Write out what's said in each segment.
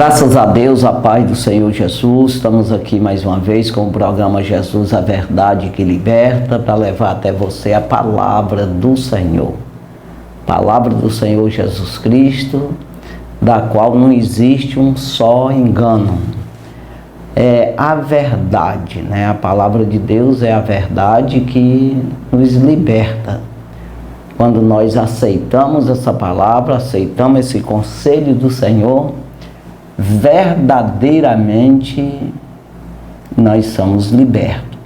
Graças a Deus, a paz do Senhor Jesus, estamos aqui mais uma vez com o programa Jesus, a Verdade que Liberta, para levar até você a palavra do Senhor. Palavra do Senhor Jesus Cristo, da qual não existe um só engano. É a verdade, né? A palavra de Deus é a verdade que nos liberta. Quando nós aceitamos essa palavra, aceitamos esse conselho do Senhor, verdadeiramente nós somos libertos.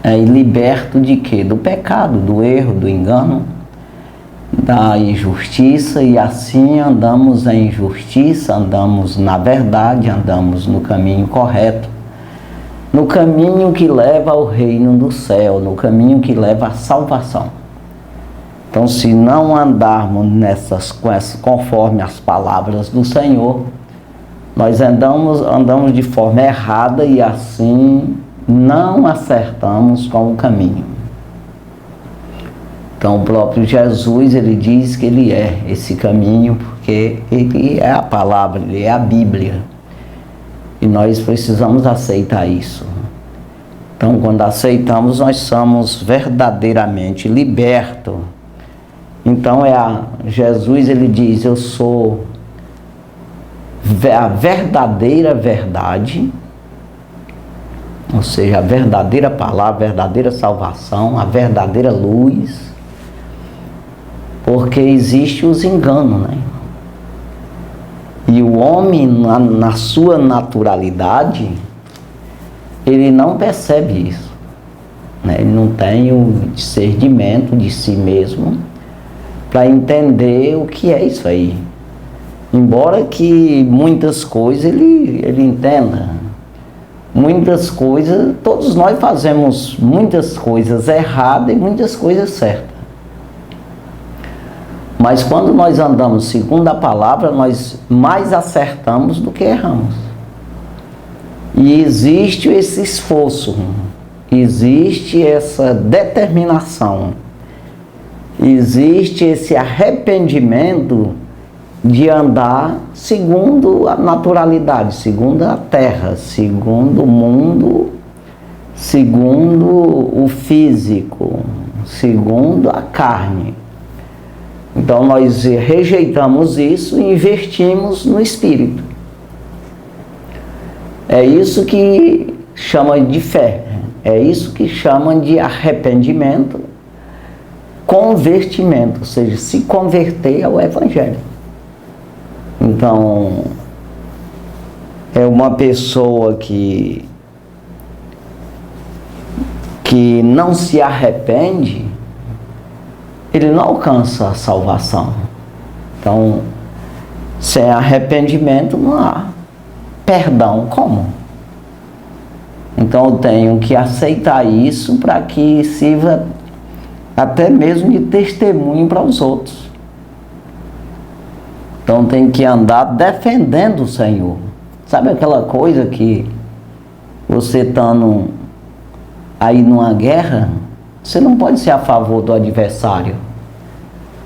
E liberto de quê? Do pecado, do erro, do engano, da injustiça, e assim andamos em justiça, andamos na verdade, andamos no caminho correto, no caminho que leva ao reino do céu, no caminho que leva à salvação. Então, se não andarmos conforme as palavras do Senhor, nós andamos de forma errada e assim não acertamos com o caminho. Então, o próprio Jesus, ele diz que ele é esse caminho, porque ele é a palavra, ele é a Bíblia. E nós precisamos aceitar isso. Então, quando aceitamos, nós somos verdadeiramente libertos. Então, Jesus, ele diz, eu sou a verdadeira verdade, ou seja, a verdadeira palavra, a verdadeira salvação, a verdadeira luz, porque existe os enganos, né? E o homem, na sua naturalidade, ele não percebe isso, né? Ele não tem o discernimento de si mesmo para entender o que é isso aí. Embora que muitas coisas ele entenda, muitas coisas, todos nós fazemos muitas coisas erradas e muitas coisas certas. Mas quando nós andamos segundo a palavra, nós mais acertamos do que erramos. E existe esse esforço, existe essa determinação, existe esse arrependimento de andar segundo a naturalidade, segundo a terra, segundo o mundo, segundo o físico, segundo a carne. Então nós rejeitamos isso e investimos no espírito. É isso que chama de fé, é isso que chama de arrependimento, convertimento, ou seja, se converter ao Evangelho. Então, é uma pessoa que não se arrepende, ele não alcança a salvação. Então, sem arrependimento não há perdão como? Então, eu tenho que aceitar isso para que sirva até mesmo de testemunho para os outros. Então tem que andar defendendo o Senhor. Sabe aquela coisa que você estando aí numa guerra, você não pode ser a favor do adversário,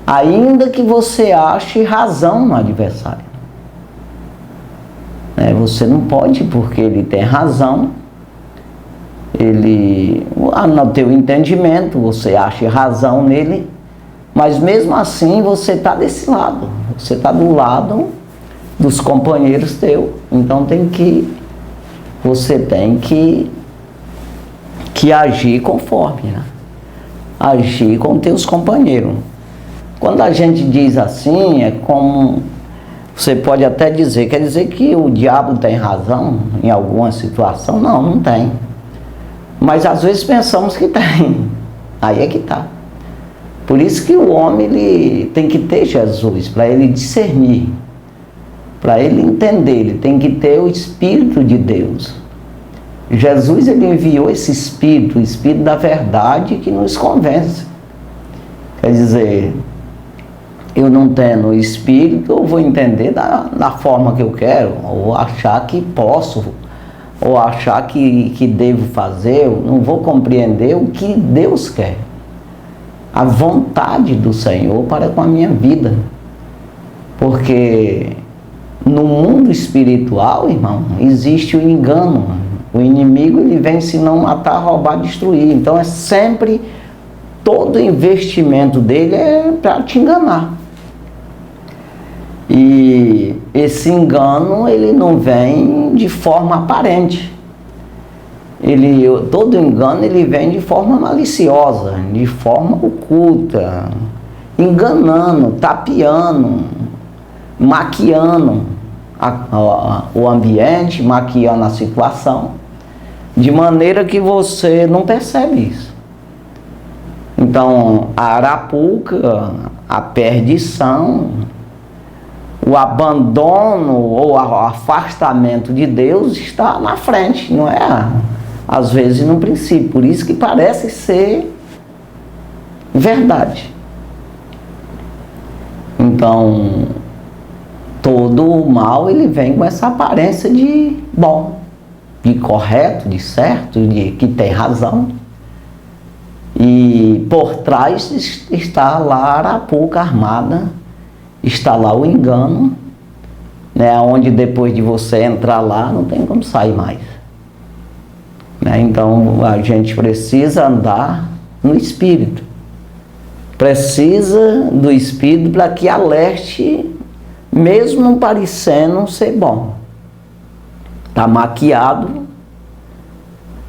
ainda que você ache razão no adversário. Você não pode, porque ele tem razão, no teu entendimento, você acha razão nele, mas mesmo assim você está desse lado, você está do lado dos companheiros teus. Então você tem que agir conforme, né? Agir com teus companheiros. Quando a gente diz assim, é como você pode até dizer, quer dizer que o diabo tem razão em alguma situação? Não, não tem. Mas às vezes pensamos que tem. Aí é que está. Por isso que o homem ele tem que ter Jesus, para ele discernir, para ele entender, ele tem que ter o Espírito de Deus. Jesus, ele enviou esse Espírito, o Espírito da verdade, que nos convence. Quer dizer, eu não tendo o Espírito, eu vou entender da forma que eu quero, ou achar que posso, ou achar que devo fazer, eu não vou compreender o que Deus quer. A vontade do Senhor para com a minha vida. Porque no mundo espiritual, irmão, existe o engano. O inimigo, ele vem se não matar, roubar, destruir. Então é sempre, todo investimento dele é para te enganar. E esse engano, ele não vem de forma aparente. Todo engano, ele vem de forma maliciosa, de forma oculta, enganando, tapeando, maquiando o ambiente, maquiando a situação, de maneira que você não percebe isso. Então, a arapuca, a perdição, o abandono ou o afastamento de Deus está na frente, não é? Às vezes no princípio, por isso que parece ser verdade. Então, todo o mal, ele vem com essa aparência de bom, de correto, de certo, de que tem razão. E por trás está lá a arapuca armada, está lá o engano, né, onde depois de você entrar lá, não tem como sair mais. Né? Então, a gente precisa andar no Espírito. Precisa do Espírito para que alerte, mesmo parecendo ser bom. Está maquiado,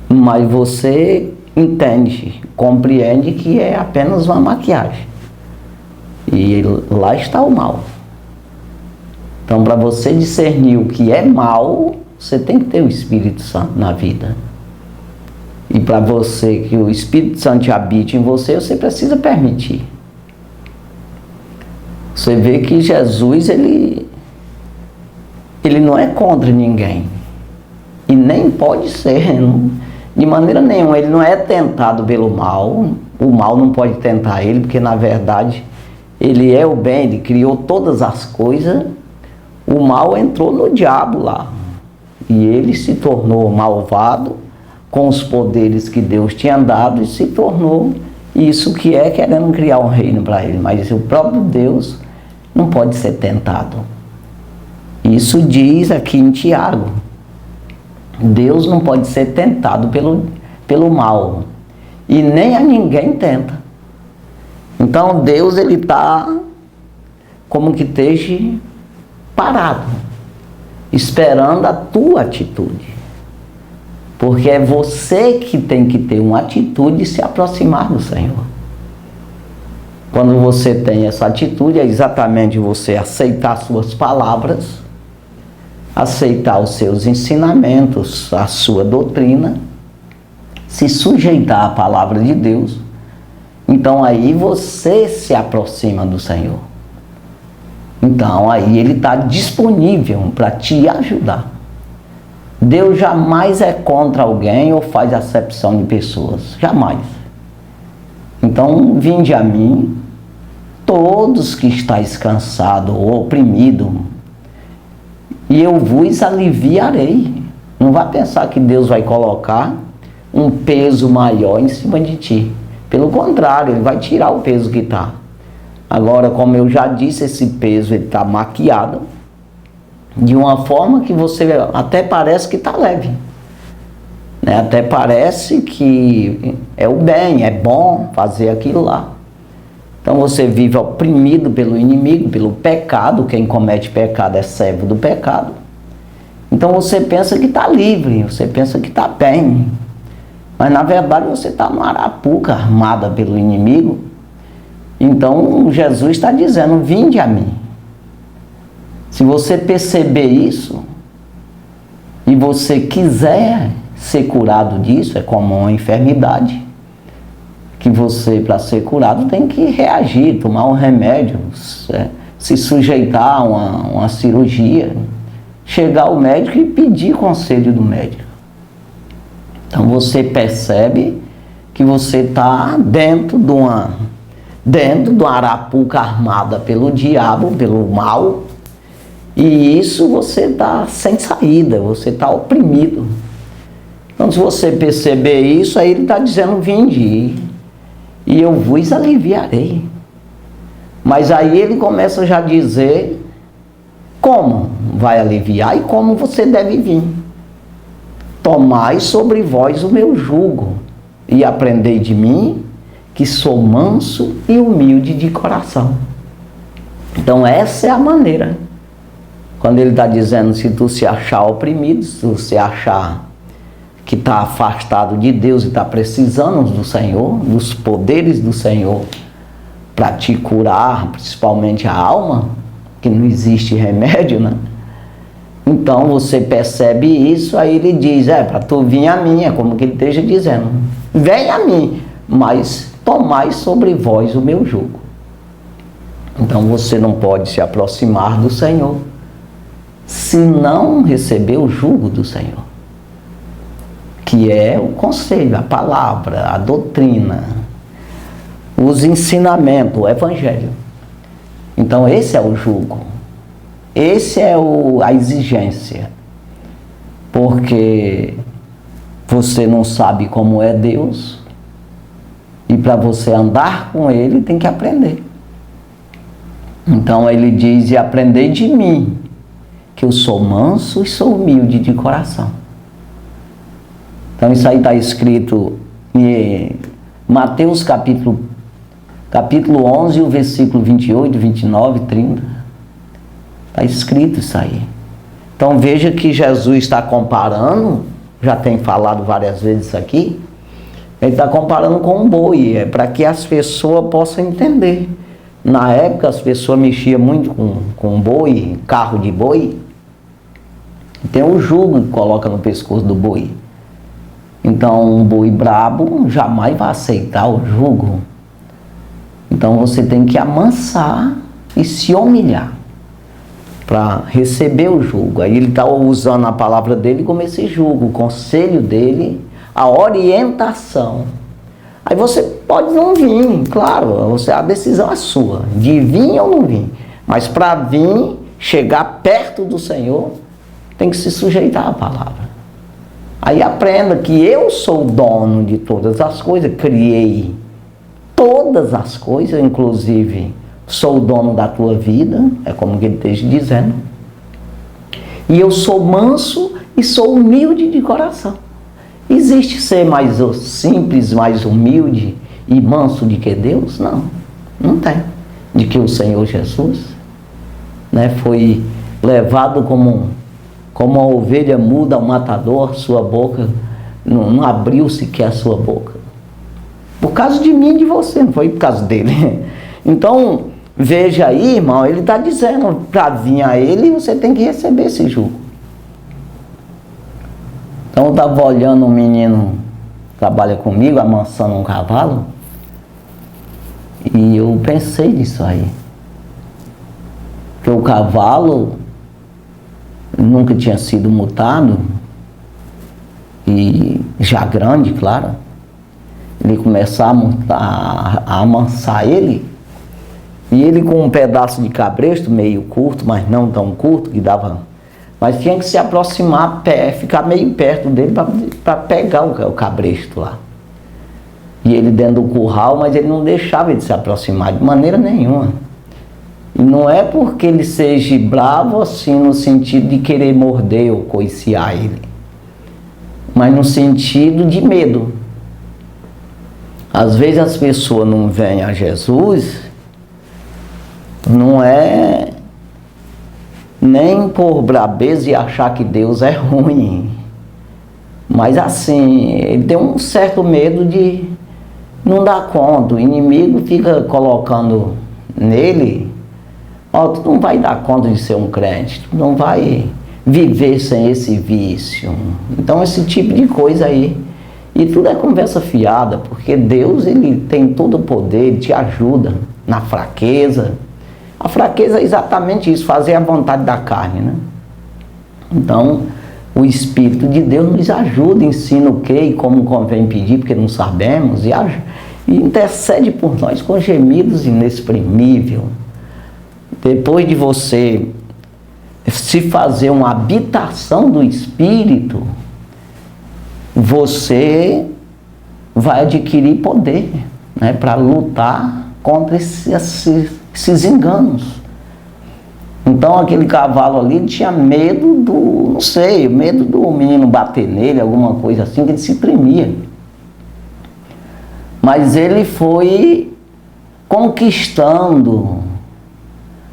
mas você entende, compreende que é apenas uma maquiagem. E lá está o mal. Então, para você discernir o que é mal, você tem que ter o Espírito Santo na vida. E para você que o Espírito Santo habite em você, você precisa permitir. Você vê que Jesus, ele não é contra ninguém. E nem pode ser, de maneira nenhuma. Ele não é tentado pelo mal. O mal não pode tentar ele, porque na verdade ele é o bem, ele criou todas as coisas. O mal entrou no diabo lá. E ele se tornou malvado com os poderes que Deus tinha dado e se tornou isso que é querendo criar um reino para ele. Mas o próprio Deus não pode ser tentado. Isso diz aqui em Tiago. Deus não pode ser tentado pelo mal. E nem a ninguém tenta. Então Deus, ele está como que esteja parado, esperando a tua atitude. Porque é você que tem que ter uma atitude de se aproximar do Senhor. Quando você tem essa atitude, é exatamente você aceitar suas palavras, aceitar os seus ensinamentos, a sua doutrina, se sujeitar à palavra de Deus. Então aí você se aproxima do Senhor. Então aí ele está disponível para te ajudar. Deus jamais é contra alguém ou faz acepção de pessoas. Jamais. Então, vinde a mim, todos que estáis cansados ou oprimidos, e eu vos aliviarei. Não vai pensar que Deus vai colocar um peso maior em cima de ti. Pelo contrário, ele vai tirar o peso que está. Agora, como eu já disse, esse peso está maquiado de uma forma que você até parece que está leve, né? Até parece que é o bem, é bom fazer aquilo lá. Então você vive oprimido pelo inimigo, pelo pecado. Quem comete pecado é servo do pecado. Então você pensa que está livre, você pensa que está bem, mas na verdade você está numa arapuca armada pelo inimigo. Então Jesus está dizendo, vinde a mim. Se você perceber isso, e você quiser ser curado disso, é como uma enfermidade, que você, para ser curado, tem que reagir, tomar um remédio, se sujeitar a uma cirurgia, chegar ao médico e pedir conselho do médico. Então você percebe que você está dentro de uma arapuca armada pelo diabo, pelo mal. E isso você está sem saída, você está oprimido. Então, se você perceber isso, aí ele está dizendo, vinde, e eu vos aliviarei. Mas aí ele começa já a dizer Como vai aliviar e como você deve vir. Tomai sobre vós o meu jugo e aprendei de mim, que sou manso e humilde de coração. Então essa é a maneira. Quando ele está dizendo, se tu se achar oprimido, se tu se achar que está afastado de Deus e está precisando do Senhor, dos poderes do Senhor, para te curar, principalmente a alma, que não existe remédio, né? Então você percebe isso, aí ele diz, para tu vir a mim, é como que ele esteja dizendo, vem a mim, mas tomai sobre vós o meu jugo. Então você não pode se aproximar do Senhor se não receber o jugo do Senhor, que é o conselho, a palavra, a doutrina, os ensinamentos, o evangelho. Então esse é o jugo, esse é a exigência, porque você não sabe como é Deus e para você andar com Ele tem que aprender. Então ele diz, e aprendei de mim, que eu sou manso e sou humilde de coração. Então isso aí está escrito em Mateus capítulo 11, o versículo 28, 29, 30. Está escrito isso aí. Então veja que Jesus está comparando, já tem falado várias vezes isso aqui, ele está comparando com um boi, para que as pessoas possam entender. Na época as pessoas mexiam muito com boi, carro de boi. Tem um jugo que coloca no pescoço do boi. Então um boi brabo jamais vai aceitar o jugo. Então você tem que amansar e se humilhar para receber o jugo. Aí ele está usando a palavra dele como esse jugo, o conselho dele, a orientação. Aí você pode não vir, claro, a decisão é sua, de vir ou não vir. Mas para vir, chegar perto do Senhor, tem que se sujeitar à palavra. Aí aprenda que eu sou o dono de todas as coisas, criei todas as coisas, inclusive sou o dono da tua vida, é como que ele esteja dizendo. E eu sou manso e sou humilde de coração. Existe ser mais simples, mais humilde e manso de que Deus? Não, não tem. De que o Senhor Jesus, né, foi levado como uma ovelha muda ao matador, sua boca não abriu sequer a sua boca. Por causa de mim e de você, não foi por causa dele. Então, veja aí, irmão, ele está dizendo, para vir a ele, você tem que receber esse jugo. Então eu estava olhando um menino que trabalha comigo, amansando um cavalo, e eu pensei nisso aí. Porque o cavalo nunca tinha sido mutado, e já grande, claro. Ele começar a amansar ele, e ele com um pedaço de cabresto, meio curto, mas não tão curto, que dava... Mas tinha que se aproximar, ficar meio perto dele para pegar o cabresto lá. E ele dentro do curral, mas ele não deixava ele se aproximar de maneira nenhuma. E não é porque ele seja bravo assim, no sentido de querer morder ou coiciar ele, mas no sentido de medo. Às vezes as pessoas não vêm a Jesus, não é nem por brabeza e achar que Deus é ruim, mas assim, ele tem um certo medo de não dar conta. O inimigo fica colocando nele, tu não vai dar conta de ser um crente, tu não vai viver sem esse vício. Então esse tipo de coisa aí, e tudo é conversa fiada, porque Deus, ele tem todo o poder, ele te ajuda na fraqueza. A fraqueza é exatamente isso, fazer a vontade da carne, né? Então, o Espírito de Deus nos ajuda, ensina o que e como convém pedir, porque não sabemos, e intercede por nós com gemidos inexprimíveis. Depois de você se fazer uma habitação do Espírito, você vai adquirir poder, né, para lutar contra esses enganos. Então aquele cavalo ali tinha medo do, não sei, medo do menino bater nele, alguma coisa assim, que ele se tremia. Mas ele foi conquistando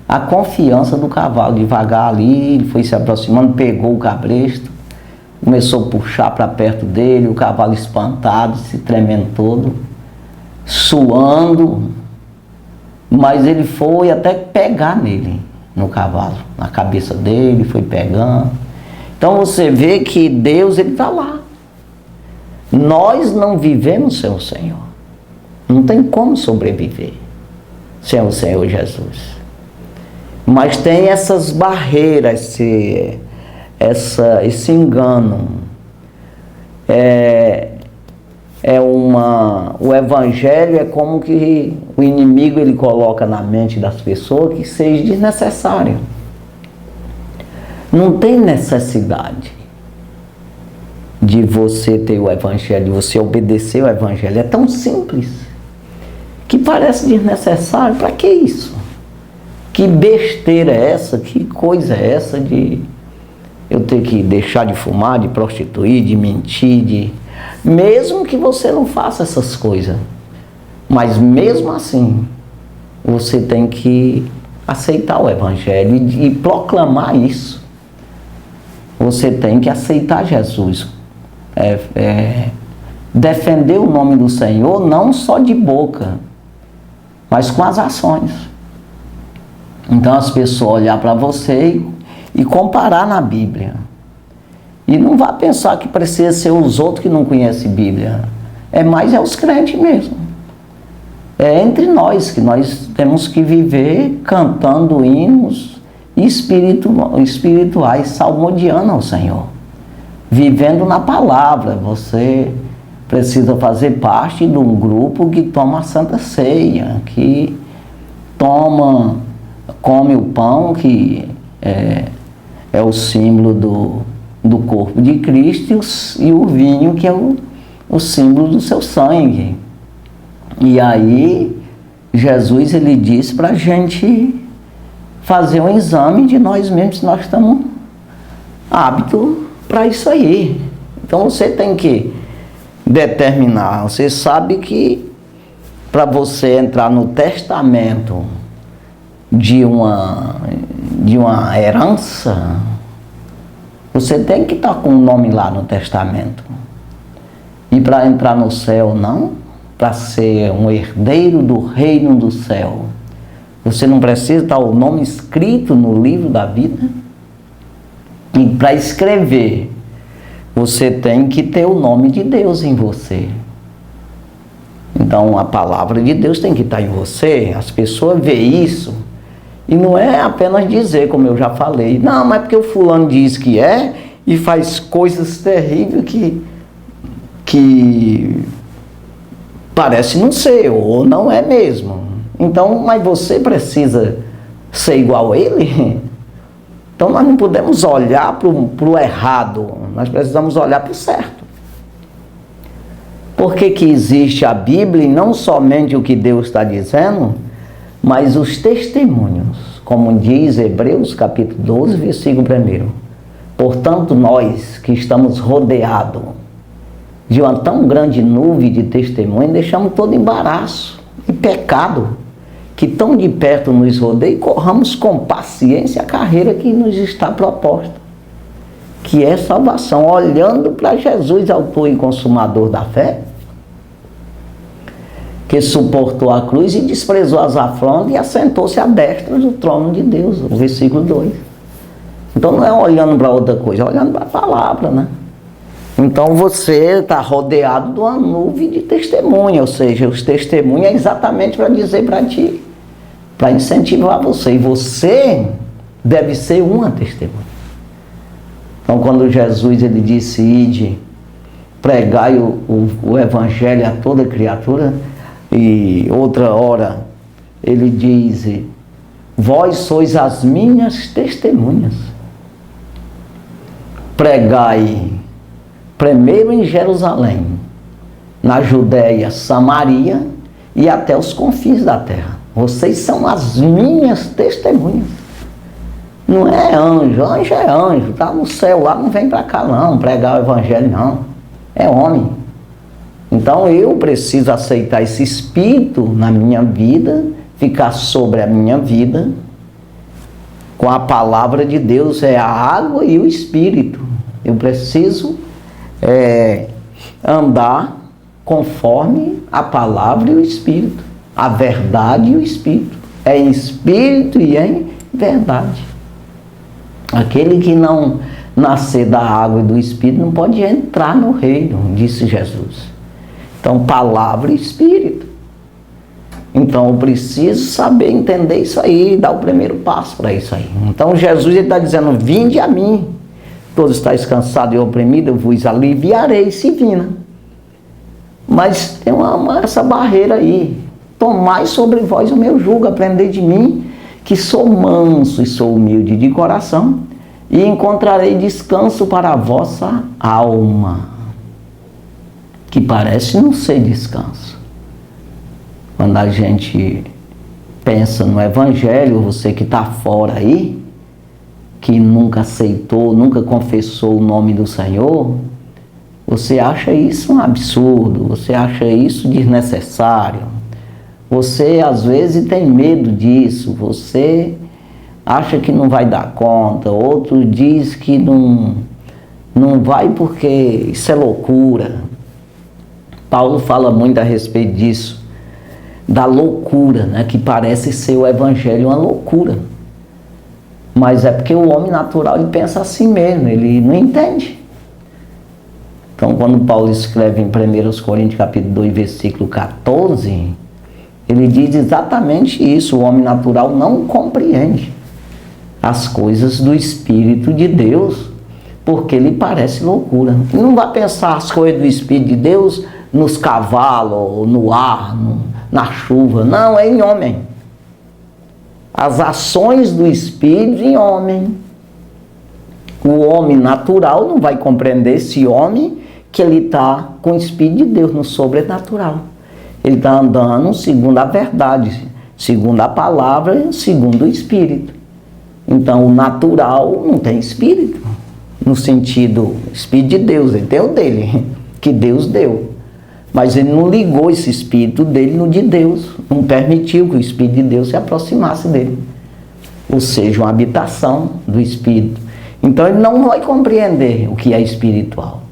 a confiança do cavalo, devagar ali, ele foi se aproximando, pegou o cabresto, começou a puxar para perto dele, o cavalo espantado, se tremendo todo, suando, mas ele foi até pegar nele, no cavalo, na cabeça dele, foi pegando. Então você vê que Deus, ele está lá. Nós não vivemos sem o Senhor. Não tem como sobreviver sem o Senhor Jesus. Mas tem essas barreiras, esse engano. O evangelho é como que o inimigo ele coloca na mente das pessoas que seja desnecessário. Não tem necessidade de você ter o evangelho, de você obedecer o evangelho. É tão simples que parece desnecessário. Para que isso? Que besteira é essa? Que coisa é essa de eu ter que deixar de fumar, de prostituir, de mentir, mesmo que você não faça essas coisas, mas mesmo assim você tem que aceitar o evangelho e proclamar isso. Você tem que aceitar Jesus, defender o nome do Senhor não só de boca, mas com as ações. Então as pessoas olhar para você e comparar na Bíblia. E não vá pensar que precisa ser os outros que não conhecem Bíblia. É os crentes mesmo. É entre nós que nós temos que viver cantando hinos espirituais, salmodiando ao Senhor. Vivendo na palavra. Você precisa fazer parte de um grupo que toma a Santa Ceia, que come o pão, que é o símbolo do corpo de Cristo, e o vinho, que é o símbolo do seu sangue. E aí Jesus ele disse para a gente fazer um exame de nós mesmos, se nós estamos aptos para isso aí. Então você tem que determinar. Você sabe que para você entrar no testamento de uma herança, você tem que estar com o nome lá no testamento. E para entrar no céu, não, para ser um herdeiro do reino do céu, você não precisa estar o nome escrito no livro da vida? E para escrever, você tem que ter o nome de Deus em você. Então a palavra de Deus tem que estar em você. As pessoas veem isso. E não é apenas dizer, como eu já falei. Não, mas porque o fulano diz que é e faz coisas terríveis que parece não ser, ou não é mesmo. Então, mas você precisa ser igual a ele? Então nós não podemos olhar para o errado, nós precisamos olhar para o certo. Por que existe a Bíblia e não somente o que Deus está dizendo, mas os testemunhos, como diz Hebreus capítulo 12, versículo 1. Portanto, nós que estamos rodeados de uma tão grande nuvem de testemunhos, deixamos todo embaraço e pecado que tão de perto nos rodeia, e corramos com paciência a carreira que nos está proposta, que é salvação, olhando para Jesus, autor e consumador da fé, que suportou a cruz e desprezou as afrontas e assentou-se à destra do trono de Deus, o versículo 2. Então não é olhando para outra coisa, é olhando para a palavra, né? Então você está rodeado de uma nuvem de testemunha, ou seja, os testemunhos é exatamente para dizer para ti, para incentivar você, e você deve ser uma testemunha. Então quando Jesus ele disse, ide, pregai o evangelho a toda criatura, e outra hora ele diz, vós sois as minhas testemunhas. Pregai primeiro em Jerusalém, na Judéia, Samaria e até os confins da terra. Vocês são as minhas testemunhas. Não é anjo, anjo é anjo, tá no céu lá, não vem para cá não, pregar o evangelho não, é homem. Então eu preciso aceitar esse espírito na minha vida, ficar sobre a minha vida, com a palavra de Deus, é a água e o espírito. Eu preciso andar conforme a palavra e o espírito, a verdade e o espírito, é em espírito e em verdade. Aquele que não nascer da água e do espírito não pode entrar no reino, disse Jesus. Então, palavra e espírito. Então, eu preciso saber entender isso aí, dar o primeiro passo para isso aí. Então, Jesus está dizendo, vinde a mim, todos estáis cansados e oprimidos, eu vos aliviarei, se vina. Mas tem essa barreira aí. Tomai sobre vós o meu jugo, aprendei de mim, que sou manso e sou humilde de coração, e encontrarei descanso para a vossa alma. Que parece não ser descanso. Quando a gente pensa no evangelho, você que está fora aí, que nunca aceitou, nunca confessou o nome do Senhor, você acha isso um absurdo, você acha isso desnecessário. Você às vezes tem medo disso, você acha que não vai dar conta, outro diz que não vai porque isso é loucura. Paulo fala muito a respeito disso, da loucura, né, que parece ser o evangelho uma loucura. Mas é porque o homem natural ele pensa assim mesmo, ele não entende. Então quando Paulo escreve em 1 Coríntios capítulo 2, versículo 14, ele diz exatamente isso, o homem natural não compreende as coisas do Espírito de Deus, porque lhe parece loucura. Ele não vai pensar as coisas do Espírito de Deus nos cavalos, no ar, na chuva, não, é em homem. As ações do Espírito em homem. O homem natural não vai compreender esse homem que ele está com o Espírito de Deus no sobrenatural. Ele está andando segundo a verdade, segundo a palavra, segundo o Espírito. Então, o natural não tem Espírito, no sentido, Espírito de Deus, ele tem o dele, que Deus deu. Mas ele não ligou esse Espírito dele no de Deus, não permitiu que o Espírito de Deus se aproximasse dele. Ou seja, uma habitação do Espírito. Então, ele não vai compreender o que é espiritual.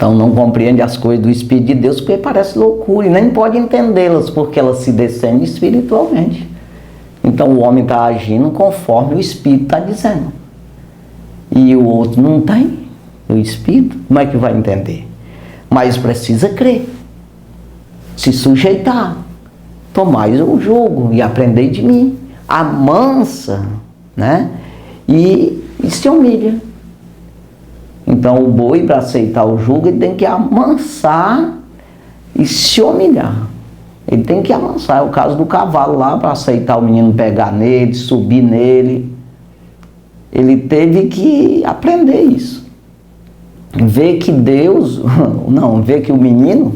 Então não compreende as coisas do Espírito de Deus porque parece loucura e nem pode entendê-las porque elas se descendem espiritualmente. Então o homem está agindo conforme o Espírito está dizendo. E o outro não tem o Espírito, como é que vai entender? Mas precisa crer, se sujeitar, tomar o jugo e aprender de mim. Amansa, né? E se humilha. Então o boi, para aceitar o jugo, ele tem que amansar e se humilhar. Ele tem que amansar. É o caso do cavalo lá, para aceitar o menino pegar nele, subir nele. Ele teve que aprender isso. Ver que Deus, ver que o menino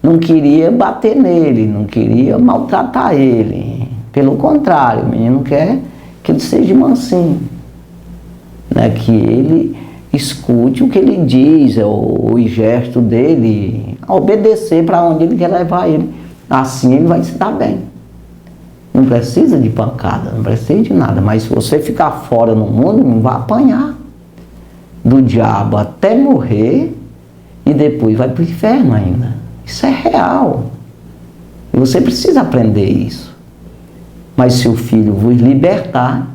não queria bater nele, não queria maltratar ele. Pelo contrário, o menino quer que ele seja mansinho, né? Que ele escute o que ele diz, o gesto dele, obedecer para onde ele quer levar ele. Assim ele vai se dar bem. Não precisa de pancada, não precisa de nada. Mas se você ficar fora no mundo, não vai apanhar do diabo até morrer e depois vai para o inferno ainda. Isso é real. E você precisa aprender isso. Mas se o Filho vos libertar,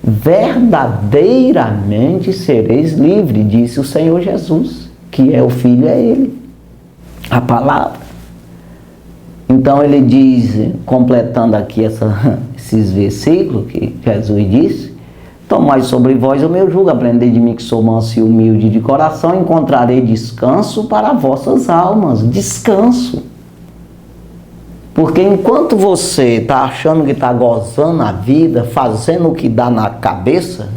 verdadeiramente sereis livres, disse o Senhor Jesus, que é o Filho, é Ele, a palavra. Então ele diz, completando aqui esses versículos que Jesus disse, tomai sobre vós o meu jugo, aprendei de mim que sou manso e humilde de coração, encontrarei descanso para vossas almas. Descanso. Porque enquanto você está achando que está gozando a vida, fazendo o que dá na cabeça,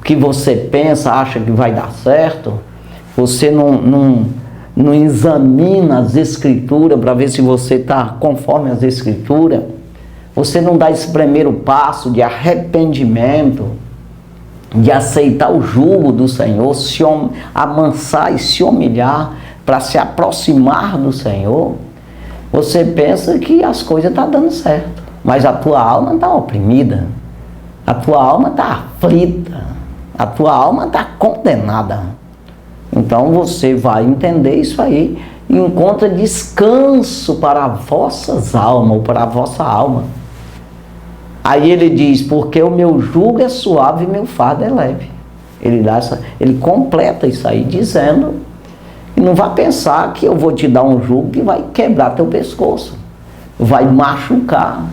o que você pensa, acha que vai dar certo, você não examina as Escrituras para ver se você está conforme as Escrituras, você não dá esse primeiro passo de arrependimento, de aceitar o jugo do Senhor, se amansar e se humilhar para se aproximar do Senhor, você pensa que as coisas estão dando certo, mas a tua alma está oprimida, a tua alma está aflita, a tua alma está condenada. Então você vai entender isso aí e encontra descanso para as vossas almas, ou para a vossa alma. Aí ele diz, porque o meu jugo é suave e meu fardo é leve. Ele completa isso aí dizendo, e não vai pensar que eu vou te dar um jugo que vai quebrar teu pescoço, vai machucar.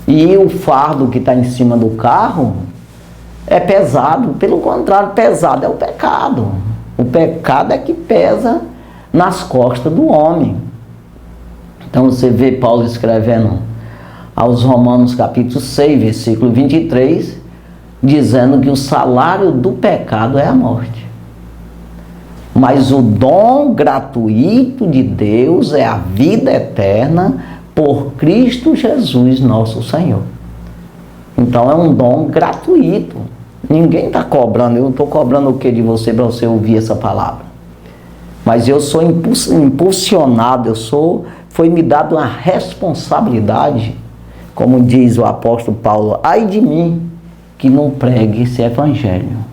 E o fardo que está em cima do carro é pesado, pelo contrário, pesado é o pecado. O pecado é que pesa nas costas do homem. Então você vê Paulo escrevendo aos Romanos capítulo 6, versículo 23, dizendo que o salário do pecado é a morte. Mas o dom gratuito de Deus é a vida eterna por Cristo Jesus nosso Senhor. Então é um dom gratuito. Ninguém está cobrando, eu não estou cobrando o que de você para você ouvir essa palavra. Mas eu sou impulsionado, foi me dado uma responsabilidade, como diz o apóstolo Paulo, ai de mim que não pregue esse evangelho.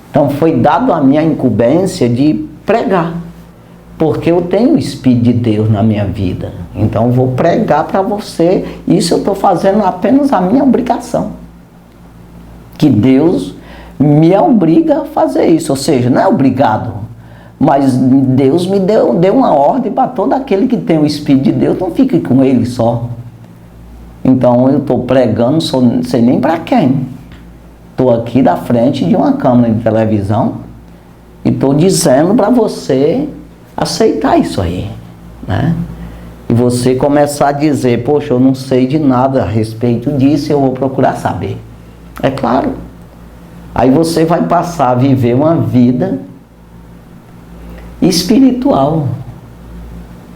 Então foi dado a minha incumbência de pregar, porque eu tenho o Espírito de Deus na minha vida. Então eu vou pregar para você, isso eu estou fazendo apenas a minha obrigação. Que Deus me obriga a fazer isso, ou seja, não é obrigado, mas Deus me deu uma ordem para todo aquele que tem o Espírito de Deus, não fique com ele só. Então eu estou pregando, não sei nem para quem. Estou aqui da frente de uma câmera de televisão e estou dizendo para você aceitar isso aí, né? E você começar a dizer, poxa, eu não sei de nada a respeito disso, eu vou procurar saber. É claro. Aí você vai passar a viver uma vida espiritual.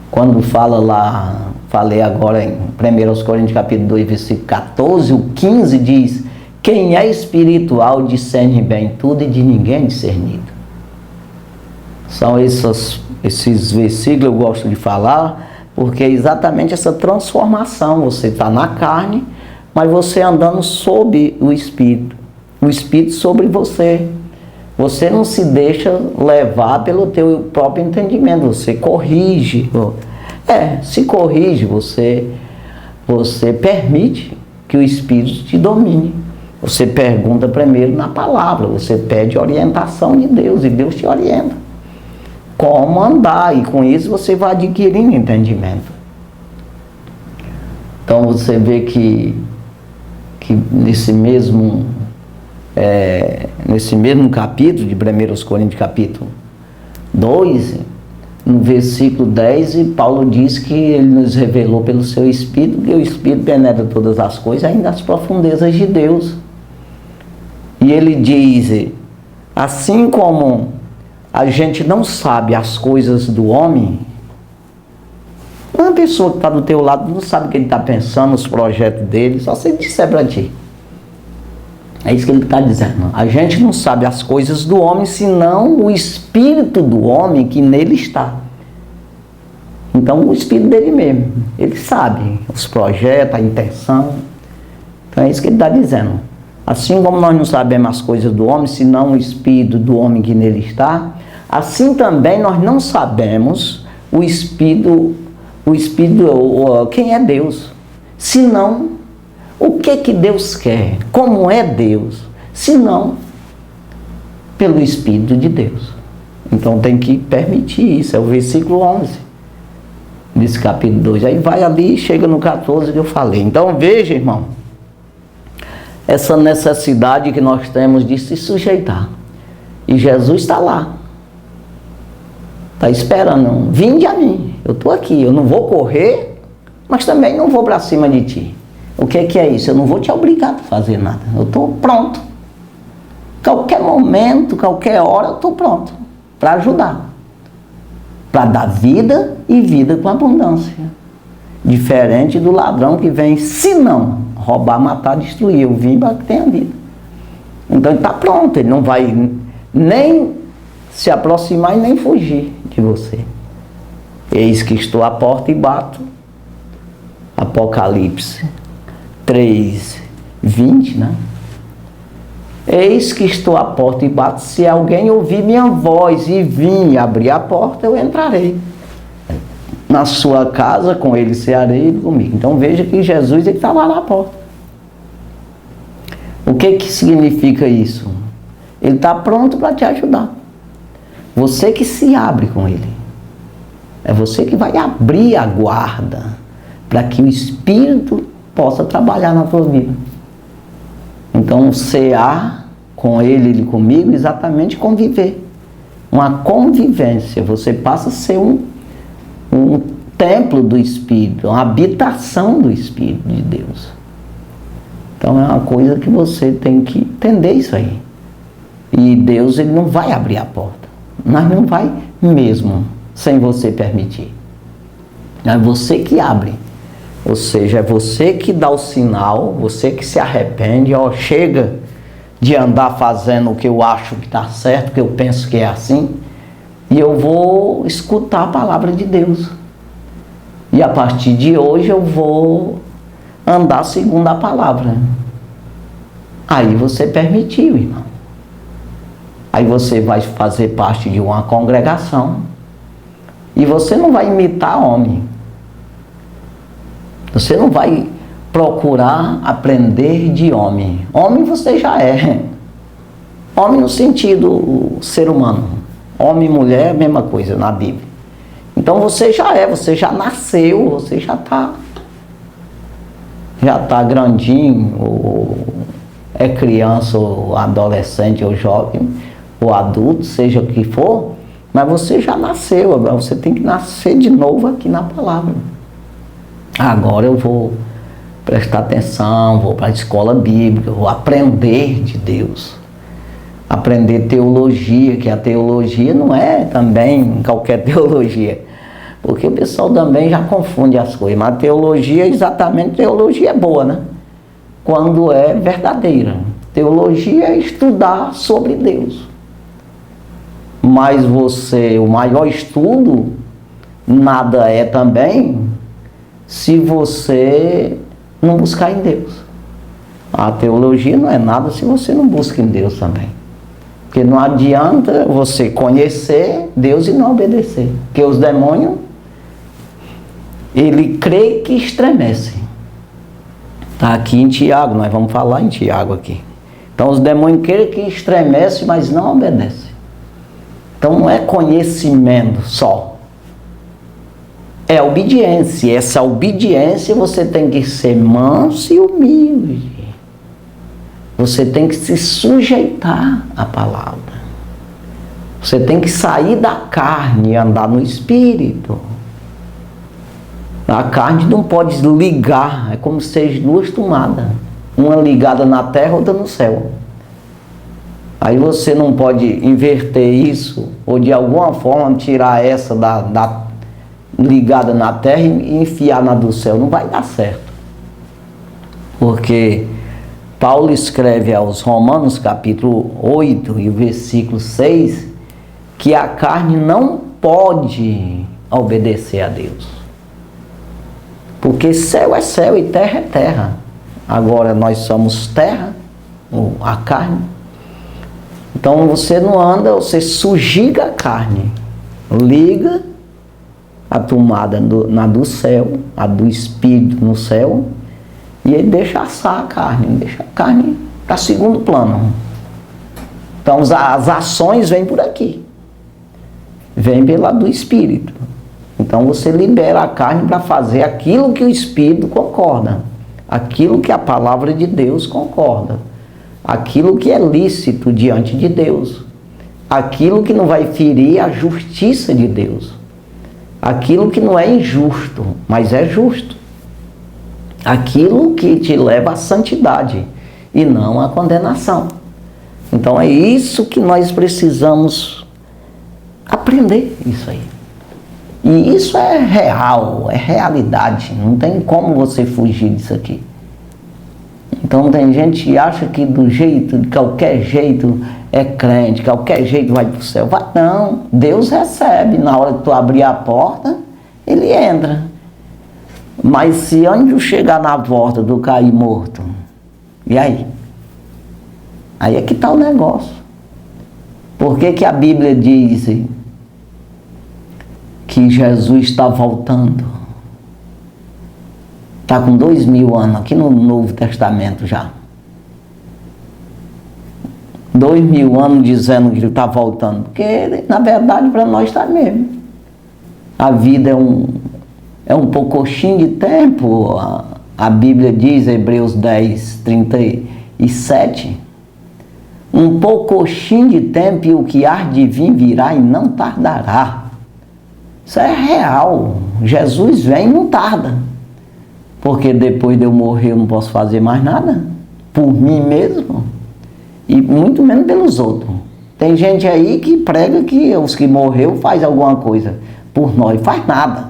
Quando fala lá, falei agora em 1 Coríntios capítulo 2, versículo 14, o 15 diz, quem é espiritual discerne bem tudo e de ninguém é discernido. São esses versículos eu gosto de falar, porque é exatamente essa transformação. Você está na carne, mas você andando sob o Espírito sobre você. Você não se deixa levar pelo teu próprio entendimento, você corrige. Se corrige, você permite que o Espírito te domine. Você pergunta primeiro na palavra, você pede orientação de Deus e Deus te orienta. Como andar, e com isso você vai adquirindo entendimento. Então você vê que nesse mesmo capítulo de 1 Coríntios capítulo 2, no versículo 10, Paulo diz que ele nos revelou pelo seu Espírito, que o Espírito penetra todas as coisas, ainda as profundezas de Deus. E ele diz, assim como a gente não sabe as coisas do homem, uma pessoa que está do teu lado não sabe o que ele está pensando, os projetos dele, só se ele disser para ti. É isso que ele está dizendo. A gente não sabe as coisas do homem, senão o espírito do homem que nele está. Então o espírito dele mesmo, ele sabe os projetos, a intenção. Então é isso que ele está dizendo. Assim como nós não sabemos as coisas do homem, senão o espírito do homem que nele está, assim também nós não sabemos o espírito, quem é Deus, senão o que Deus quer, como é Deus, senão pelo Espírito de Deus. Então tem que permitir isso, é o versículo 11 desse capítulo 2. Aí vai ali e chega no 14 que eu falei. Então veja, irmão, essa necessidade que nós temos de se sujeitar. E Jesus está lá. Está esperando. Vinde a mim. Eu estou aqui. Eu não vou correr, mas também não vou para cima de ti. O que é isso? Eu não vou te obrigar a fazer nada. Eu estou pronto. Qualquer momento, qualquer hora, eu estou pronto para ajudar. Para dar vida e vida com abundância. Diferente do ladrão que vem, se não, roubar, matar, destruir. Eu vim para que tenha vida. Então ele está pronto, ele não vai nem se aproximar e nem fugir de você. Eis que estou à porta e bato. Apocalipse 3:20, né? Eis que estou à porta e bato. Se alguém ouvir minha voz e vir abrir a porta, eu entrarei na sua casa, com ele cearei e comigo. Então veja que Jesus ele estava lá à porta. O que significa isso? Ele está pronto para te ajudar. Você que se abre com ele. É você que vai abrir a guarda para que o Espírito possa trabalhar na tua vida. Então, cear com ele comigo, exatamente conviver. Uma convivência. Você passa a ser um templo do Espírito, uma habitação do Espírito de Deus. Então, é uma coisa que você tem que entender isso aí. E Deus, ele não vai abrir a porta. Mas não vai mesmo, sem você permitir. É você que abre. Ou seja, é você que dá o sinal, você que se arrepende, ó, chega de andar fazendo o que eu acho que está certo, que eu penso que é assim, e eu vou escutar a palavra de Deus. E a partir de hoje eu vou andar segundo a palavra. Aí você permitiu, irmão. Aí você vai fazer parte de uma congregação e você não vai imitar homem. Você não vai procurar aprender de homem. Homem você já é. Homem no sentido ser humano. Homem e mulher é a mesma coisa na Bíblia. Então você já é, você já nasceu, você já está grandinho, ou é criança, ou adolescente, ou jovem, ou adulto, seja o que for, mas você já nasceu, agora você tem que nascer de novo aqui na palavra. Agora eu vou prestar atenção, vou para a escola bíblica, vou aprender de Deus. Aprender teologia, que a teologia não é também qualquer teologia. Porque o pessoal também já confunde as coisas. Mas a teologia, exatamente, teologia é boa, né? Quando é verdadeira. Teologia é estudar sobre Deus. Mas o maior estudo, nada é também, se você não buscar em Deus. A teologia não é nada se você não busca em Deus também. Porque não adianta você conhecer Deus e não obedecer. Porque os demônios, ele crê que estremece. Está aqui em Tiago, nós vamos falar em Tiago aqui. Então os demônios creem que estremece, mas não obedece. Então não é conhecimento só. É obediência. Essa obediência você tem que ser manso e humilde. Você tem que se sujeitar à palavra. Você tem que sair da carne e andar no Espírito. A carne não pode ligar, é como se sejam duas tomadas. Uma ligada na terra, outra no céu. Aí você não pode inverter isso, ou de alguma forma tirar essa da ligada na terra e enfiar na do céu. Não vai dar certo. Porque Paulo escreve aos Romanos, capítulo 8 e o versículo 6, que a carne não pode obedecer a Deus. Porque céu é céu e terra é terra. Agora nós somos terra, a carne. Então você não anda, você sujiga a carne. Liga a tomada na do céu, a do Espírito no céu, e ele deixa assar a carne, deixa a carne para segundo plano. Então as ações vêm por aqui. Vêm pela do Espírito. Então você libera a carne para fazer aquilo que o Espírito concorda. Aquilo que a palavra de Deus concorda. Aquilo que é lícito diante de Deus. Aquilo que não vai ferir a justiça de Deus. Aquilo que não é injusto, mas é justo. Aquilo que te leva à santidade e não à condenação. Então é isso que nós precisamos aprender, isso aí. E isso é real, é realidade, não tem como você fugir disso aqui. Então tem gente que acha que de qualquer jeito é crente, qualquer jeito vai para o céu. Vai não, Deus recebe, na hora que tu abrir a porta, ele entra. Mas se anjo chegar na porta do cair morto, e aí? Aí é que está o negócio. Por que a Bíblia diz que Jesus está voltando? Está com 2000 anos, aqui no Novo Testamento já. 2000 anos dizendo que ele está voltando. Porque, na verdade, para nós está mesmo. A vida é um pouquinho de tempo. A Bíblia diz, Hebreus 10, 37, um pouquinho de tempo e o que há de vir virá e não tardará. Isso é real. Jesus vem e não tarda. Porque depois de eu morrer eu não posso fazer mais nada. Por mim mesmo. E muito menos pelos outros. Tem gente aí que prega que os que morreu faz alguma coisa. Por nós, faz nada.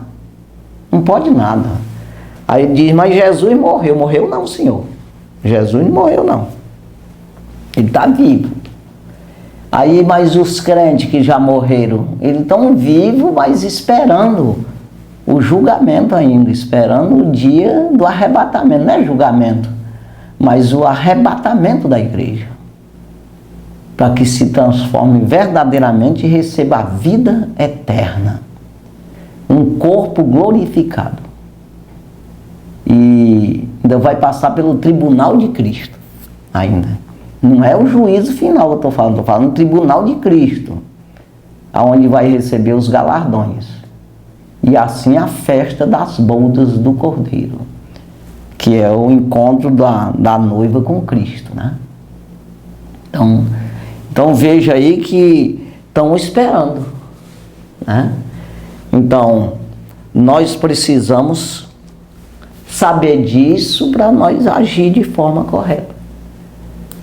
Não pode nada. Aí diz, mas Jesus morreu. Morreu não, senhor. Jesus não morreu não. Ele está vivo. Aí, mas os crentes que já morreram, eles estão vivos, mas esperando o julgamento ainda, esperando o dia do arrebatamento. Não é julgamento, mas o arrebatamento da igreja. Para que se transforme verdadeiramente e receba a vida eterna. Um corpo glorificado. E ainda vai passar pelo tribunal de Cristo ainda. Não é o juízo final que eu estou falando do tribunal de Cristo, aonde vai receber os galardões. E assim a festa das bodas do Cordeiro, que é o encontro da noiva com Cristo, né? Então veja aí que estão esperando, né? Então, nós precisamos saber disso para nós agir de forma correta.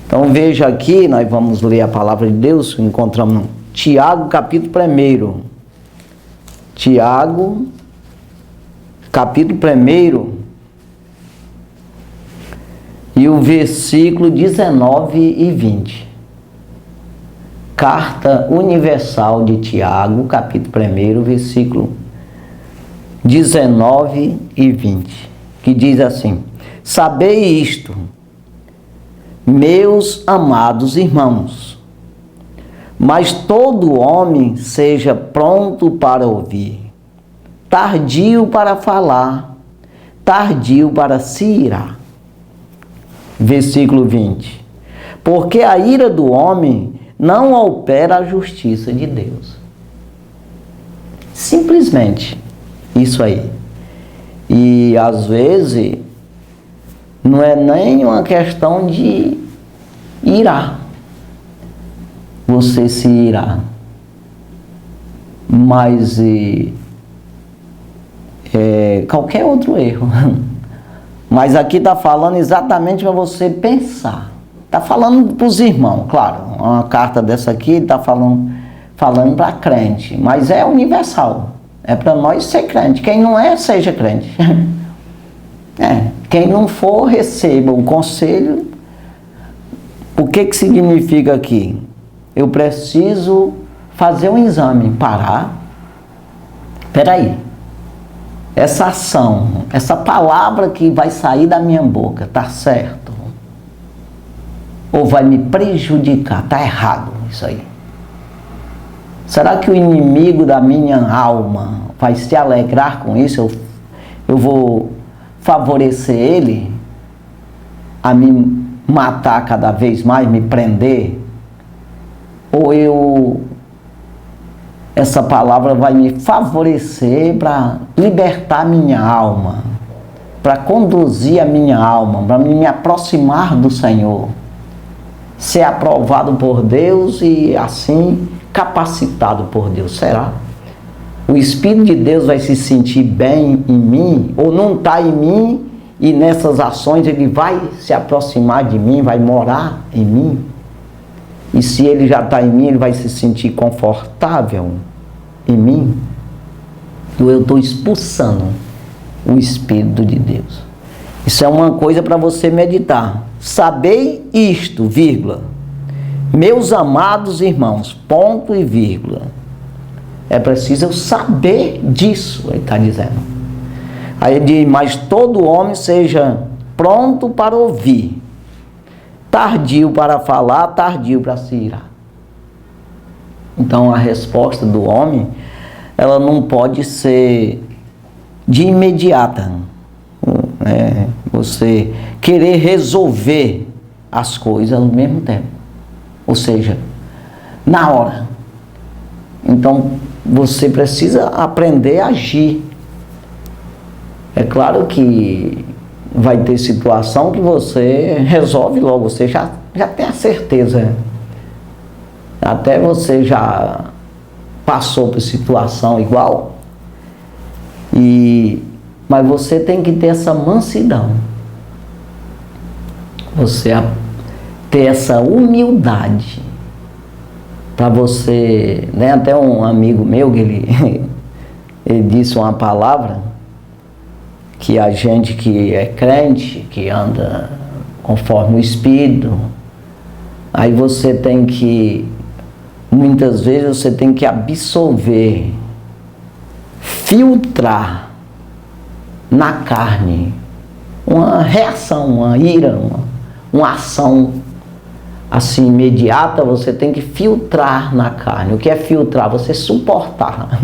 Então veja aqui, nós vamos ler a palavra de Deus, encontramos Tiago capítulo 1. Tiago capítulo 1 e o versículo 19 e 20. Carta Universal de Tiago, capítulo 1, versículo 19 e 20, que diz assim: sabei isto, meus amados irmãos, mas todo homem seja pronto para ouvir, tardio para falar, tardio para se irar. Versículo 20. Porque a ira do homem não opera a justiça de Deus. Simplesmente isso aí. E às vezes não é nem uma questão de irar, você se irá, mas qualquer outro erro. Mas aqui está falando exatamente para você pensar. Está falando para os irmãos, claro. Uma carta dessa aqui está falando para crente, mas é universal. É para nós ser crente. Quem não é, seja crente. Quem não for, receba o conselho. O que significa aqui? Eu preciso fazer um exame, parar. Espera aí. Essa ação, essa palavra que vai sair da minha boca, está certo? Ou vai me prejudicar? Está errado isso aí. Será que o inimigo da minha alma vai se alegrar com isso? Eu vou favorecer ele a me matar cada vez mais, me prender? Ou essa palavra vai me favorecer para libertar minha alma, para conduzir a minha alma, para me aproximar do Senhor, ser aprovado por Deus e assim capacitado por Deus? Será? O Espírito de Deus vai se sentir bem em mim ou não está em mim e nessas ações ele vai se aproximar de mim, vai morar em mim? E se ele já está em mim, ele vai se sentir confortável em mim? ou eu estou expulsando o Espírito de Deus. Isso é uma coisa para você meditar. Sabei isto, vírgula, meus amados irmãos, ponto e vírgula. É preciso eu saber disso, ele está dizendo. Aí ele diz, mas todo homem seja pronto para ouvir, tardio para falar, tardio para se irar. Então a resposta do homem, ela não pode ser de imediata. Você querer resolver as coisas ao mesmo tempo. Ou seja, na hora. Então você precisa aprender a agir. É claro que vai ter situação que você resolve logo, você já tem a certeza. Até você já passou por situação igual. Mas você tem que ter essa mansidão. Você ter essa humildade. Para você, né? Até um amigo meu, que ele disse uma palavra, que a gente que é crente, que anda conforme o Espírito, aí você tem que, muitas vezes você tem que absorver, filtrar na carne uma reação, uma ira, uma ação assim imediata. Você tem que filtrar na carne. O que é filtrar? Você suportar.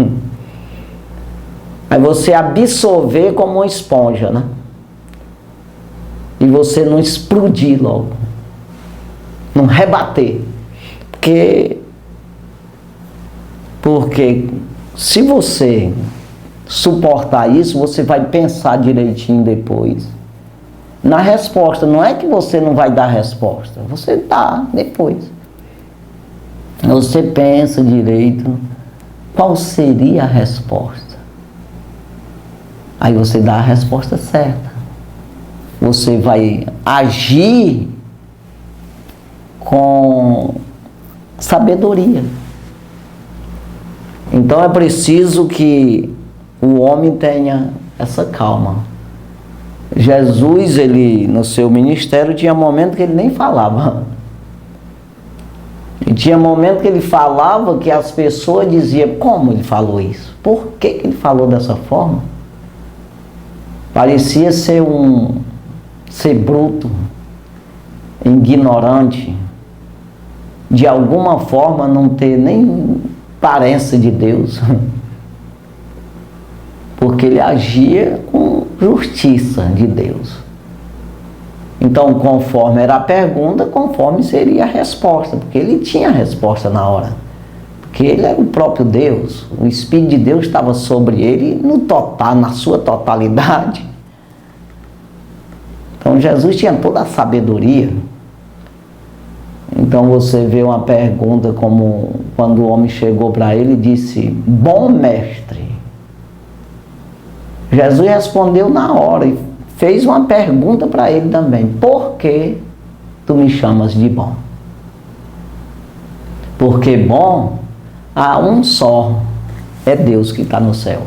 Aí você absorver como uma esponja, né? E você não explodir logo, não rebater, porque se você suportar isso, você vai pensar direitinho depois na resposta. Não é que você não vai dar resposta, você dá depois. Você pensa direito qual seria a resposta. Aí você dá a resposta certa. Você vai agir com sabedoria. Então é preciso que o homem tenha essa calma. Jesus, ele no seu ministério tinha momento que ele nem falava. E tinha momento que ele falava que as pessoas diziam, como ele falou isso? Por que ele falou dessa forma? Parecia ser bruto, ignorante, de alguma forma não ter nem aparência de Deus, porque ele agia com justiça de Deus. Então, conforme era a pergunta, conforme seria a resposta, porque ele tinha a resposta na hora, porque ele era o próprio Deus, o Espírito de Deus estava sobre ele no total, na sua totalidade. Então Jesus tinha toda a sabedoria. Então você vê uma pergunta como quando o homem chegou para ele e disse, bom mestre. Jesus respondeu na hora e fez uma pergunta para ele também, por que tu me chamas de bom? Porque bom, há um só, é Deus que está no céu.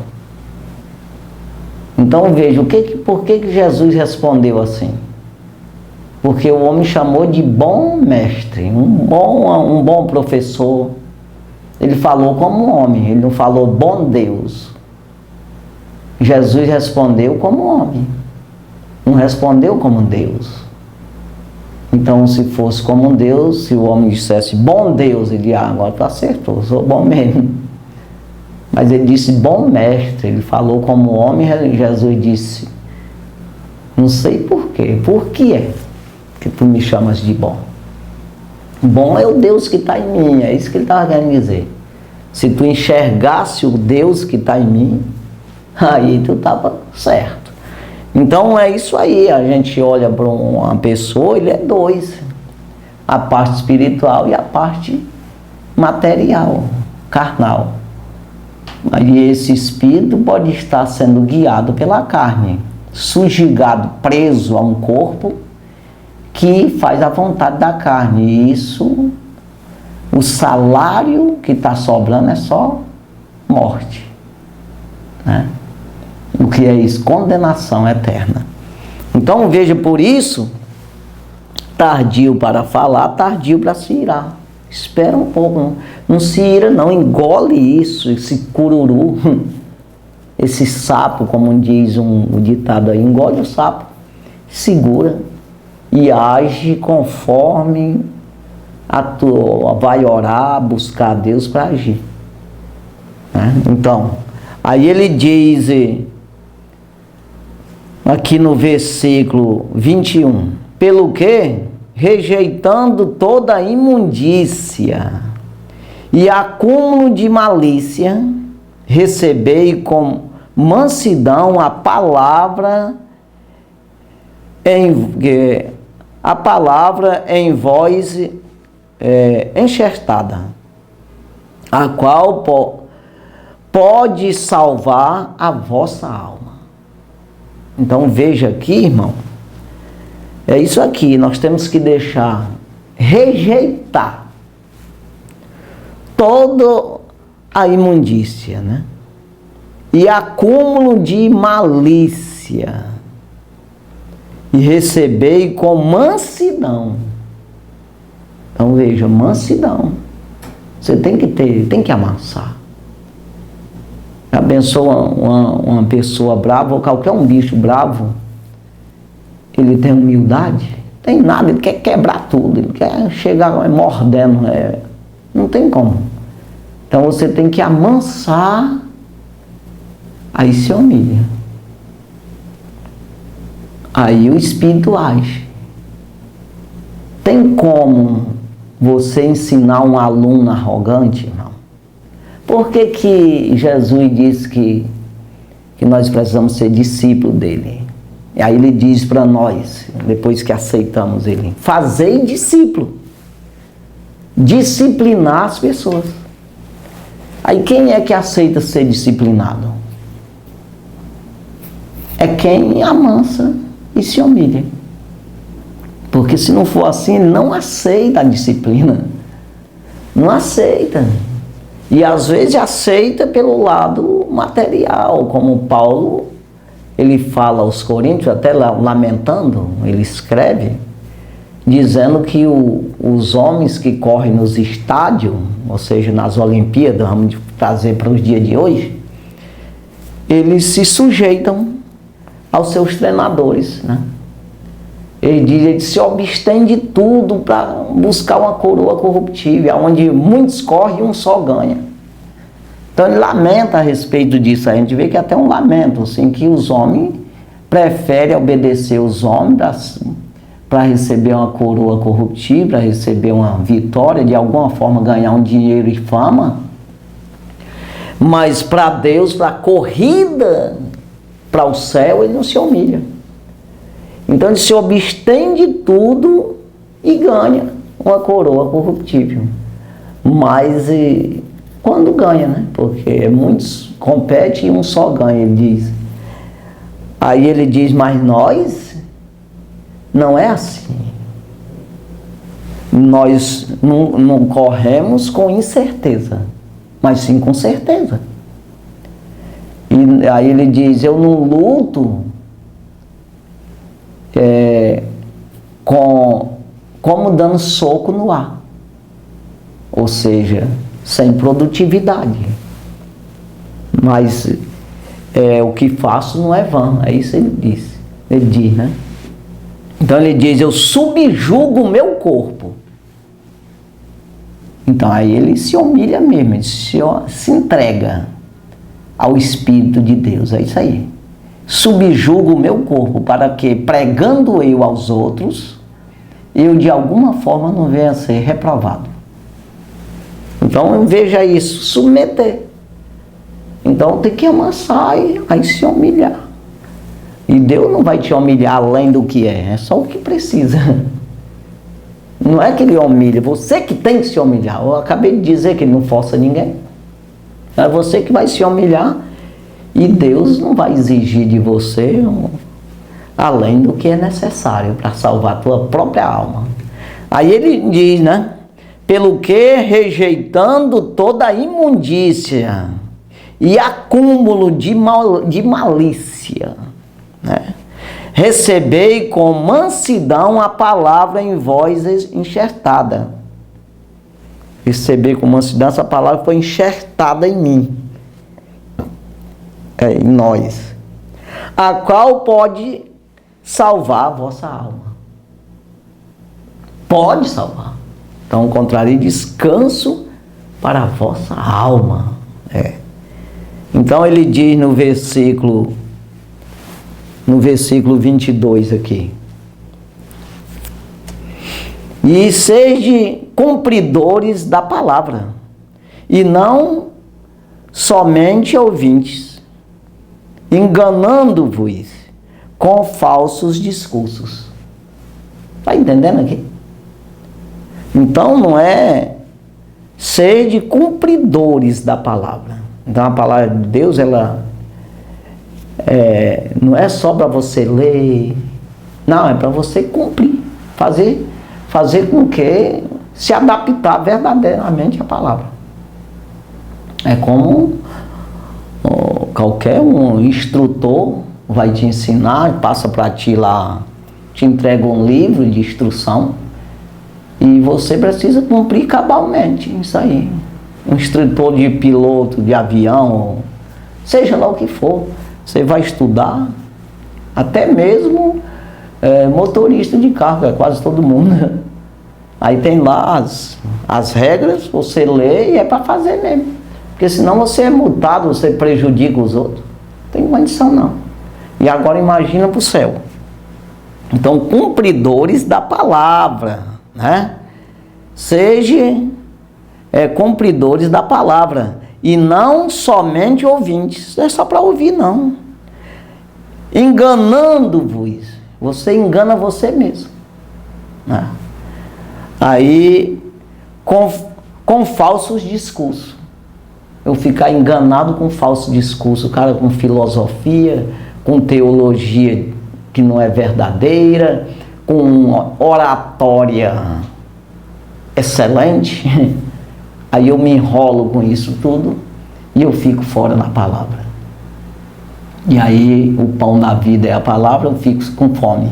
Então veja, por que Jesus respondeu assim? Porque o homem chamou de bom mestre, um bom professor. Ele falou como um homem, ele não falou bom Deus. Jesus respondeu como homem, não respondeu como Deus. Então, se fosse como Deus, se o homem dissesse bom Deus, ele diria, agora tu acertou, sou bom mesmo. Mas ele disse bom mestre, ele falou como homem. Jesus disse, não sei por quê, por que é que tu me chamas de bom? Bom é o Deus que está em mim, é isso que ele estava querendo dizer. Se tu enxergasse o Deus que está em mim, aí tu estava certo. Então é isso aí, a gente olha para uma pessoa, ele é dois, a parte espiritual e a parte material, carnal. Aí esse espírito pode estar sendo guiado pela carne, subjugado, preso a um corpo que faz a vontade da carne. E isso, o salário que está sobrando é só morte. né? O que é isso? Condenação eterna. Então veja, por isso, tardio para falar, tardio para se irar. Espera um pouco, não se ira não, engole isso, esse cururu, esse sapo, como diz o ditado aí, engole o sapo, segura e age conforme vai orar, buscar a Deus para agir, né? Então, aí ele diz aqui no versículo 21, pelo que, rejeitando toda imundícia e acúmulo de malícia, recebei com mansidão a palavra em vós enxertada, a qual pode salvar a vossa alma. Então veja aqui, irmão, é isso aqui, nós temos que rejeitar toda a imundícia, né? E acúmulo de malícia, e recebei com mansidão. Então veja, mansidão, você tem que ter, tem que amansar. Abençoa uma pessoa brava, ou qualquer bicho bravo, ele tem humildade? Tem nada, ele quer quebrar tudo, ele quer chegar mordendo, não tem como. Então você tem que amansar, aí se humilha. Aí o Espírito age. Tem como você ensinar um aluno arrogante, irmão? Por que Jesus disse que nós precisamos ser discípulos dele? E aí ele diz para nós, depois que aceitamos ele, fazei discípulo. Disciplinar as pessoas. Aí quem é que aceita ser disciplinado? É quem amansa e se humilha. Porque se não for assim, ele não aceita a disciplina. Não aceita. E às vezes aceita pelo lado material, como Paulo, ele fala aos Coríntios, até lamentando, ele escreve, dizendo que os homens que correm nos estádios, ou seja, nas Olimpíadas, vamos trazer para os dias de hoje, eles se sujeitam aos seus treinadores, né? Ele se abstém de tudo para buscar uma coroa corruptível, onde muitos correm e um só ganha. Então ele lamenta a respeito disso. A gente vê que é até um lamento, assim, que os homens preferem obedecer os homens para receber uma coroa corruptível, para receber uma vitória, de alguma forma ganhar um dinheiro e fama. Mas para Deus, para a corrida para o céu, ele não se humilha. Então ele se abstém de tudo e ganha uma coroa corruptível. Mas quando ganha, né? Porque muitos competem e um só ganha, ele diz. Aí ele diz, mas nós não é assim. Nós não corremos com incerteza, mas sim com certeza. E aí ele diz, eu não luto como dando soco no ar, ou seja, sem produtividade, mas o que faço não é vão, é isso ele diz, né? Então ele diz, eu subjugo o meu corpo. Então aí ele se humilha mesmo, ele se entrega ao Espírito de Deus, é isso aí. Subjugo o meu corpo para que, pregando eu aos outros, eu de alguma forma não venha a ser reprovado. Então veja isso, submeter. Então tem que amansar e aí se humilhar. E Deus não vai te humilhar além do que é só o que precisa. Não é que ele humilha, você que tem que se humilhar. Eu acabei de dizer que ele não força ninguém. É você que vai se humilhar. E Deus não vai exigir de você além do que é necessário para salvar a tua própria alma. Aí ele diz, né? Pelo que, rejeitando toda a imundícia e acúmulo de malícia, né? Recebei com mansidão a palavra em vós enxertada. Receber com mansidão, essa palavra foi enxertada em mim, em nós, a qual pode salvar a vossa alma. Pode salvar. Então, contraria descanso para a vossa alma. Então, ele diz no versículo 22 aqui: e sede cumpridores da palavra, e não somente ouvintes, enganando-vos com falsos discursos. Está entendendo aqui? Então não é sede cumpridores da palavra. Então a palavra de Deus, ela não é só para você ler, não, é para você cumprir, fazer com que se adaptar verdadeiramente à palavra. É como qualquer um instrutor vai te ensinar, passa para ti lá, te entrega um livro de instrução e você precisa cumprir cabalmente isso aí. Um instrutor de piloto de avião, seja lá o que for, você vai estudar, até mesmo motorista de carro, é quase todo mundo. Aí tem lá as regras, você lê e é para fazer mesmo. Porque senão você é multado, você prejudica os outros. Não tem condição não. E agora imagina para o céu. Então, cumpridores da palavra, né? Sejam cumpridores da palavra, e não somente ouvintes. Não é só para ouvir, não. Enganando-vos. Você engana você mesmo, né? Aí, com falsos discursos. Eu ficar enganado com falso discurso, o cara com filosofia, com teologia que não é verdadeira, com oratória excelente. Aí eu me enrolo com isso tudo e eu fico fora da palavra. E aí o pão da vida é a palavra, eu fico com fome.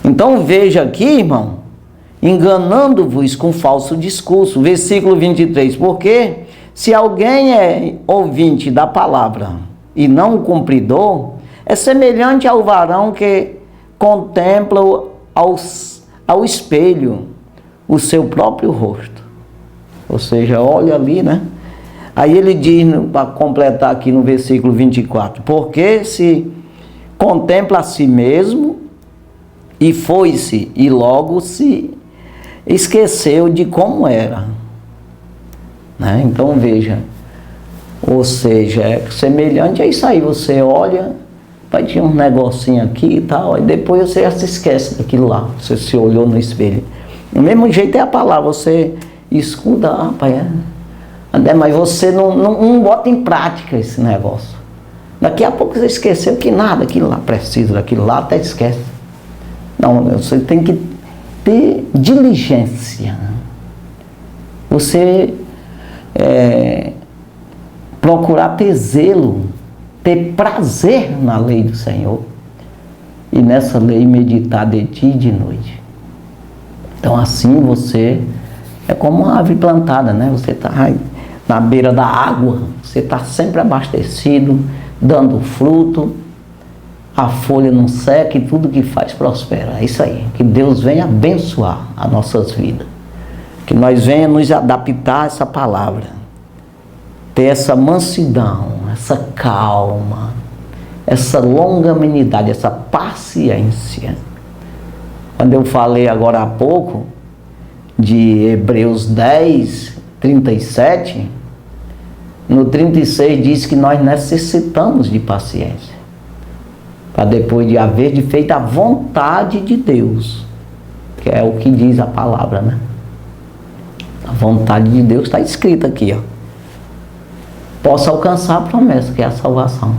Então veja aqui, irmão, enganando-vos com falso discurso, versículo 23, porque se alguém é ouvinte da palavra e não cumpridor, é semelhante ao varão que contempla ao espelho o seu próprio rosto. Ou seja, olha ali, né? Aí ele diz, para completar aqui no versículo 24, porque se contempla a si mesmo e foi-se, e logo se esqueceu de como era, né? Então veja, ou seja, é semelhante a isso aí, você olha, vai ter um negocinho aqui e tal, e depois você já se esquece daquilo lá, você se olhou no espelho. Do mesmo jeito é a palavra, você escuta, rapaz, mas você não bota em prática esse negócio. Daqui a pouco você esqueceu que nada, aquilo lá precisa, daquilo lá até esquece. Não, você tem que ter diligência. Você procurar ter zelo, ter prazer na lei do Senhor, e nessa lei meditar de dia e de noite. Então assim você é como uma árvore plantada, né? Você está na beira da água, você está sempre abastecido, dando fruto, a folha não seca e tudo que faz prospera. É isso aí, que Deus venha abençoar as nossas vidas, que nós venhamos nos adaptar a essa palavra, ter essa mansidão, essa calma, essa longanimidade, essa paciência. Quando eu falei agora há pouco de Hebreus 10, 37, no 36 diz que nós necessitamos de paciência, para depois de haver de feita a vontade de Deus, que é o que diz a palavra, né? A vontade de Deus está escrita aqui, ó. Posso alcançar a promessa, que é a salvação.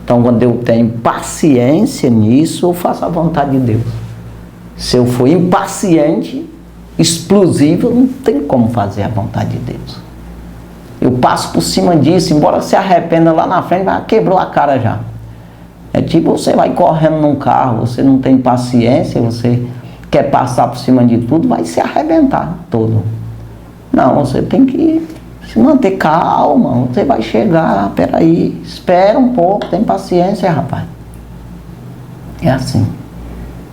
Então, quando eu tenho paciência nisso, eu faço a vontade de Deus. Se eu for impaciente, explosivo, não tem como fazer a vontade de Deus. Eu passo por cima disso, embora se arrependa lá na frente, quebrou a cara já. É tipo você vai correndo num carro, você não tem paciência, você quer passar por cima de tudo, vai se arrebentar todo. Não, você tem que se manter calma, você vai chegar, peraí, espera um pouco, tem paciência, rapaz. É assim.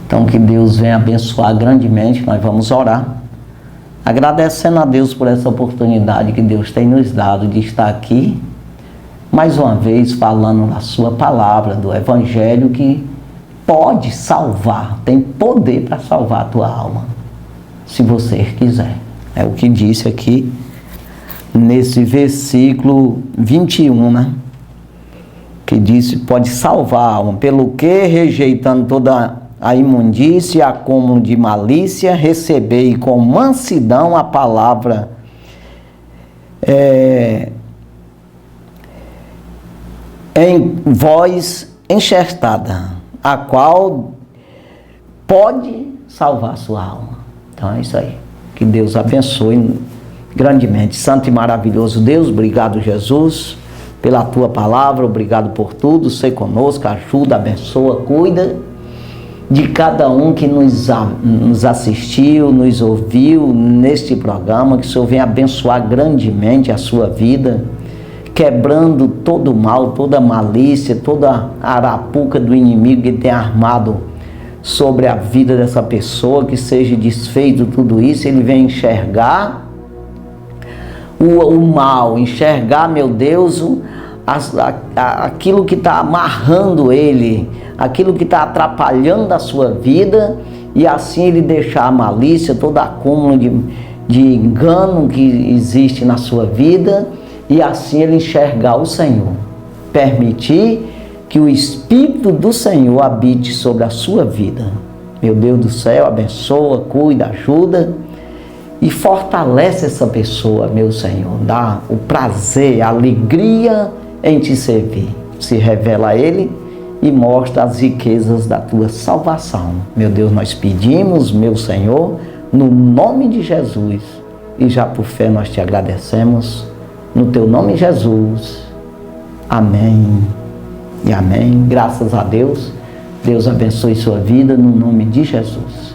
Então que Deus venha abençoar grandemente, nós vamos orar. Agradecendo a Deus por essa oportunidade que Deus tem nos dado de estar aqui, mais uma vez falando da sua palavra, do Evangelho que pode salvar, tem poder para salvar a tua alma, se você quiser. É o que disse aqui nesse versículo 21, né? Que disse, pode salvar a alma, pelo que, rejeitando toda a imundícia e acúmulo de malícia, recebei com mansidão a palavra em voz enxertada, a qual pode salvar a sua alma. Então é isso aí. Que Deus abençoe grandemente. Santo e maravilhoso Deus, obrigado, Jesus, pela tua palavra, obrigado por tudo. Sei conosco, ajuda, abençoa, cuida de cada um que nos assistiu, nos ouviu neste programa. Que o Senhor venha abençoar grandemente a sua vida, quebrando todo o mal, toda a malícia, toda a arapuca do inimigo que tem armado sobre a vida dessa pessoa, que seja desfeito tudo isso. Ele vem enxergar o mal, enxergar, meu Deus, aquilo que está amarrando ele, aquilo que está atrapalhando a sua vida, e assim ele deixar a malícia, todo acúmulo de engano que existe na sua vida, e assim ele enxergar o Senhor, permitir que o Espírito do Senhor habite sobre a sua vida. Meu Deus do céu, abençoa, cuida, ajuda e fortalece essa pessoa, meu Senhor. Dá o prazer, a alegria em te servir. Se revela a Ele e mostra as riquezas da tua salvação. Meu Deus, nós pedimos, meu Senhor, no nome de Jesus, e já por fé nós te agradecemos. No teu nome, Jesus. Amém e amém. Graças a Deus. Deus abençoe sua vida no nome de Jesus.